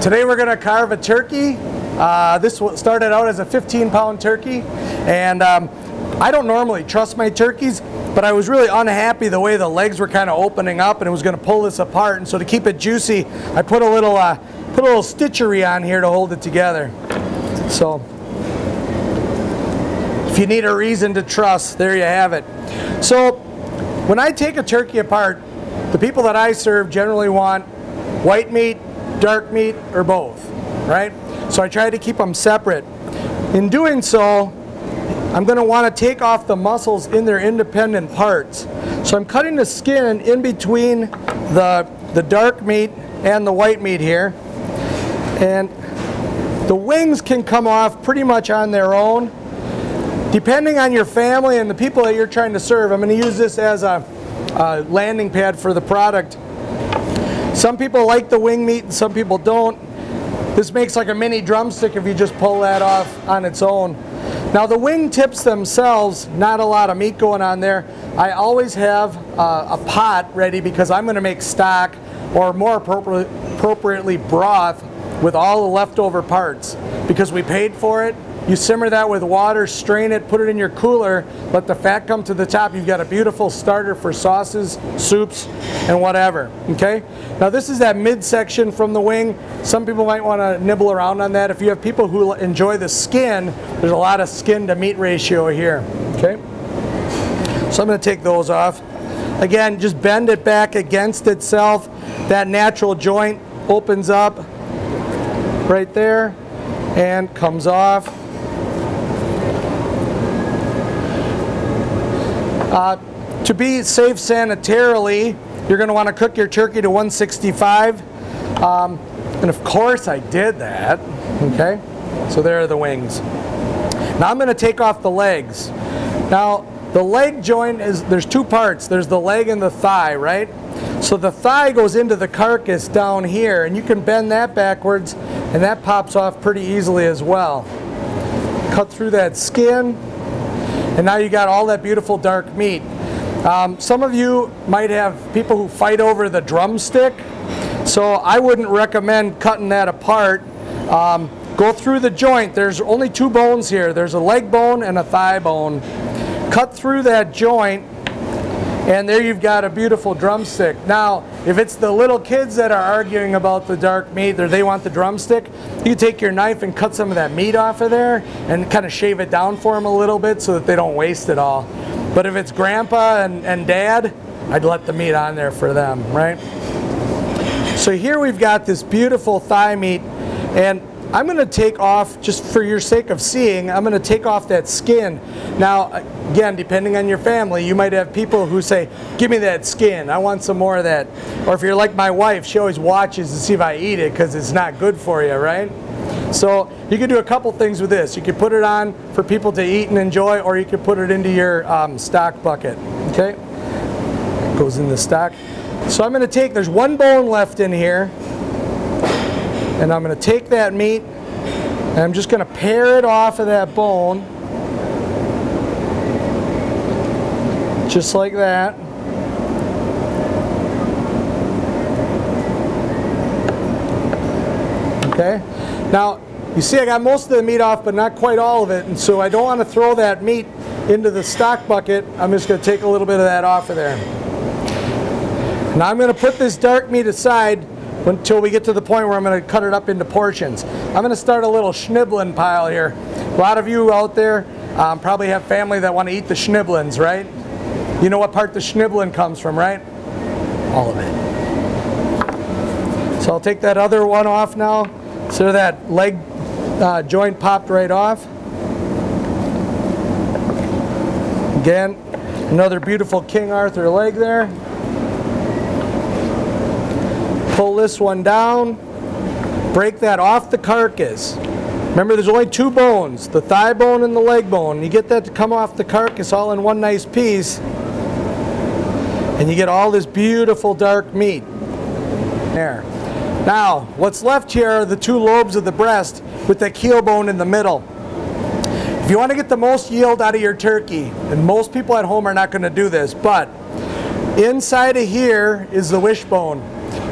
Today we're going to carve a turkey. This started out as a 15-pound turkey, and I don't normally trust my turkeys, but I was really unhappy the way the legs were kind of opening up, and it was going to pull this apart. And so to keep it juicy, I put a little stitchery on here to hold it together. So if you need a reason to trust, there you have it. So when I take a turkey apart, the people that I serve generally want white meat, dark meat, or both, right? So I try to keep them separate. In doing so, I'm going to want to take off the muscles in their independent parts. So I'm cutting the skin in between the dark meat and the white meat here. And the wings can come off pretty much on their own. Depending on your family and the people that you're trying to serve, I'm going to use this as a landing pad for the product. Some people like the wing meat and some people don't. This makes like a mini drumstick if you just pull that off on its own. Now the wing tips themselves, not a lot of meat going on there. I always have a pot ready because I'm going to make stock, or more appropriately broth, with all the leftover parts. Because we paid for it, you simmer that with water, strain it, put it in your cooler, let the fat come to the top. You've got a beautiful starter for sauces, soups, and whatever, okay? Now this is that midsection from the wing. Some people might want to nibble around on that. If you have people who enjoy the skin, there's a lot of skin to meat ratio here, okay? So I'm going to take those off. Again, just bend it back against itself. That natural joint opens up right there and comes off. To be safe sanitarily, you're going to want to cook your turkey to 165. And of course I did that. Okay, so there are the wings. Now I'm going to take off the legs. Now the leg joint there's two parts. There's the leg and the thigh, right? So the thigh goes into the carcass down here, and you can bend that backwards and that pops off pretty easily as well. Cut through that skin, and now you got all that beautiful dark meat. Some of you might have people who fight over the drumstick, so I wouldn't recommend cutting that apart. Go through the joint. There's only two bones here. There's a leg bone and a thigh bone. Cut through that joint, and there you've got a beautiful drumstick. Now, if it's the little kids that are arguing about the dark meat, or they want the drumstick, you take your knife and cut some of that meat off of there and kind of shave it down for them a little bit so that they don't waste it all. But if it's grandpa and dad, I'd let the meat on there for them, right? So here we've got this beautiful thigh meat, and I'm going to take off, just for your sake of seeing, I'm going to take off that skin. Now, again, depending on your family, you might have people who say, give me that skin, I want some more of that. Or if you're like my wife, she always watches to see if I eat it because it's not good for you, right? So you can do a couple things with this. You can put it on for people to eat and enjoy, or you can put it into your stock bucket, okay? It goes in the stock. So I'm going to take, there's one bone left in here, and I'm going to take that meat, and I'm just going to pare it off of that bone, just like that. Okay. Now, you see I got most of the meat off, but not quite all of it, and so I don't want to throw that meat into the stock bucket. I'm just going to take a little bit of that off of there. Now I'm going to put this dark meat aside until we get to the point where I'm going to cut it up into portions. I'm going to start a little schnibbling pile here. A lot of you out there probably have family that want to eat the schnibblins, right? You know what part the schnibblin comes from, right? All of it. So I'll take that other one off now. So that leg joint popped right off. Again, another beautiful King Arthur leg there. Pull this one down, break that off the carcass. Remember, there's only two bones, the thigh bone and the leg bone. You get that to come off the carcass all in one nice piece, and you get all this beautiful dark meat. There. Now, what's left here are the two lobes of the breast with that keel bone in the middle. If you want to get the most yield out of your turkey, and most people at home are not going to do this, but inside of here is the wishbone.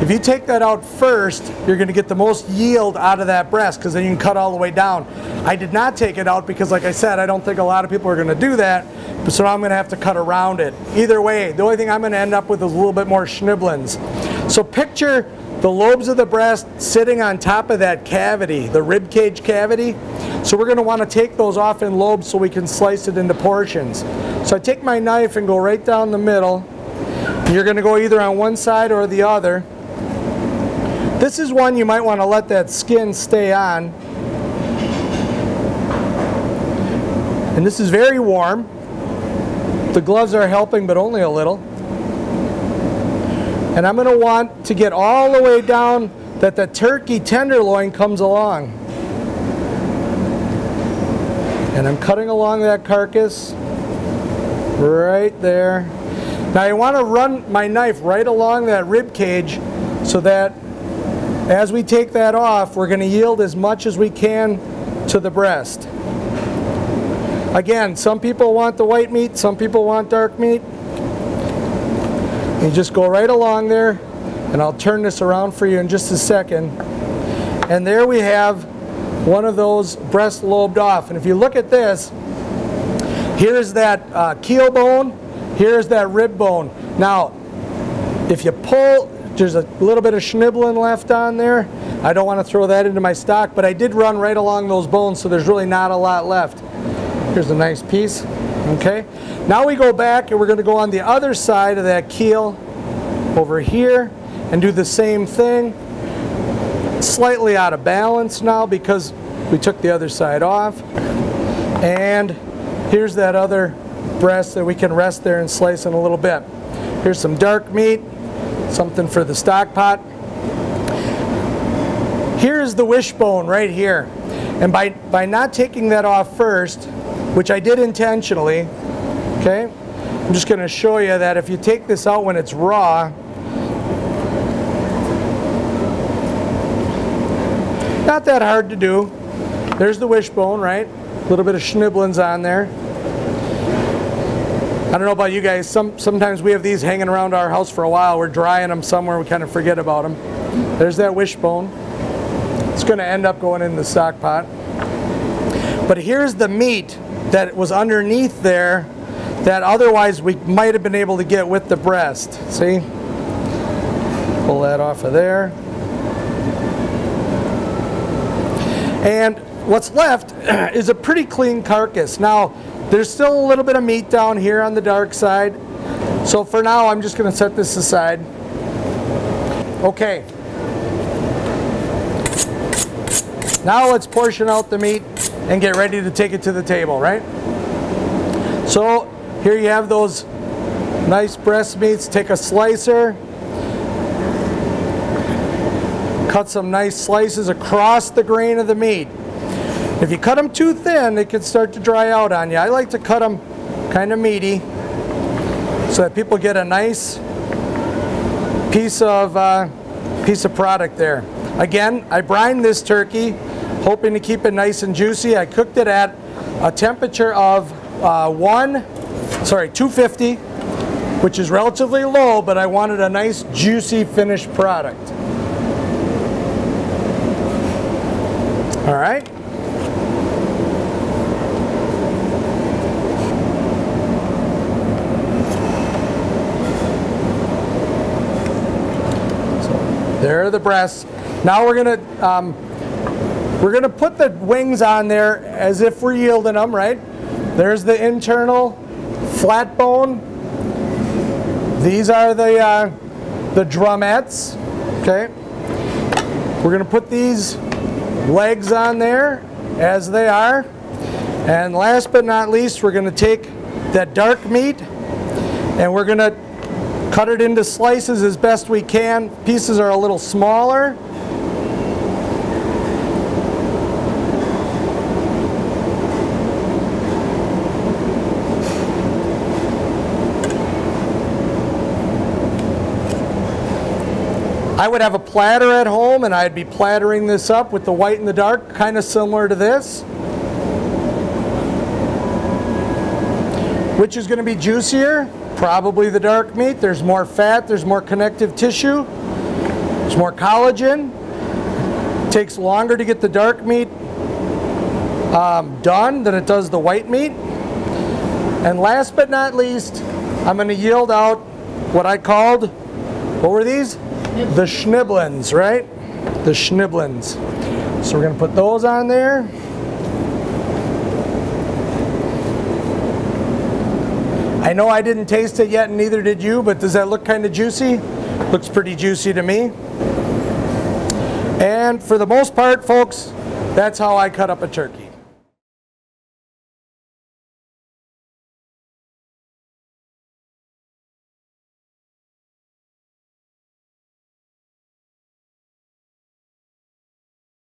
If you take that out first, you're going to get the most yield out of that breast because then you can cut all the way down. I did not take it out because, like I said, I don't think a lot of people are going to do that, so now I'm going to have to cut around it. Either way, the only thing I'm going to end up with is a little bit more schniblins. So picture the lobes of the breast sitting on top of that cavity, the rib cage cavity. So we're going to want to take those off in lobes so we can slice it into portions. So I take my knife and go right down the middle. You're going to go either on one side or the other. This is one you might want to let that skin stay on. And this is very warm. The gloves are helping, but only a little. And I'm going to want to get all the way down that the turkey tenderloin comes along. And I'm cutting along that carcass right there. Now I want to run my knife right along that rib cage so that as we take that off, we're going to yield as much as we can to the breast. Again, some people want the white meat, some people want dark meat. You just go right along there, and I'll turn this around for you in just a second. And there we have one of those breasts lobed off. And if you look at this, here's that keel bone, here's that rib bone. Now, if you pull, there's a little bit of schniblin left on there. I don't want to throw that into my stock, but I did run right along those bones, so there's really not a lot left. Here's a nice piece. Okay, now we go back and we're going to go on the other side of that keel over here and do the same thing. Slightly out of balance now because we took the other side off. And here's that other breast that we can rest there and slice in a little bit. Here's some dark meat, something for the stock pot. Here's the wishbone right here. And by not taking that off first, which I did intentionally, okay, I'm just going to show you that if you take this out when it's raw, not that hard to do. There's the wishbone, right? A little bit of schniblins on there. I don't know about you guys, sometimes we have these hanging around our house for a while. We're drying them somewhere, we kind of forget about them. There's that wishbone. It's going to end up going in the stock pot. But here's the meat that was underneath there that otherwise we might have been able to get with the breast. See? Pull that off of there. And what's left is a pretty clean carcass. Now, there's still a little bit of meat down here on the dark side. So for now, I'm just going to set this aside. Okay. Now let's portion out the meat and get ready to take it to the table, right? So here you have those nice breast meats. Take a slicer, cut some nice slices across the grain of the meat. If you cut them too thin, they can start to dry out on you. I like to cut them kind of meaty so that people get a nice piece of product there. Again, I brined this turkey, hoping to keep it nice and juicy. I cooked it at a temperature of 250, which is relatively low, but I wanted a nice juicy finished product. All right. So there are the breasts. Now we're gonna put the wings on there as if we're yielding them, right? There's the internal flat bone. These are the drumettes, okay? We're gonna put these legs on there as they are. And last but not least, we're gonna take that dark meat and we're gonna cut it into slices as best we can. Pieces are a little smaller. I would have a platter at home and I'd be plattering this up with the white and the dark, kind of similar to this. Which is going to be juicier? Probably the dark meat. There's more fat, there's more connective tissue. There's more collagen. Takes longer to get the dark meat done than it does the white meat. And last but not least, I'm going to yield out what I called, what were these? The schniblins, right? The schniblins. So we're going to put those on there. I know I didn't taste it yet, and neither did you, but does that look kind of juicy? Looks pretty juicy to me. And for the most part, folks, that's how I cut up a turkey.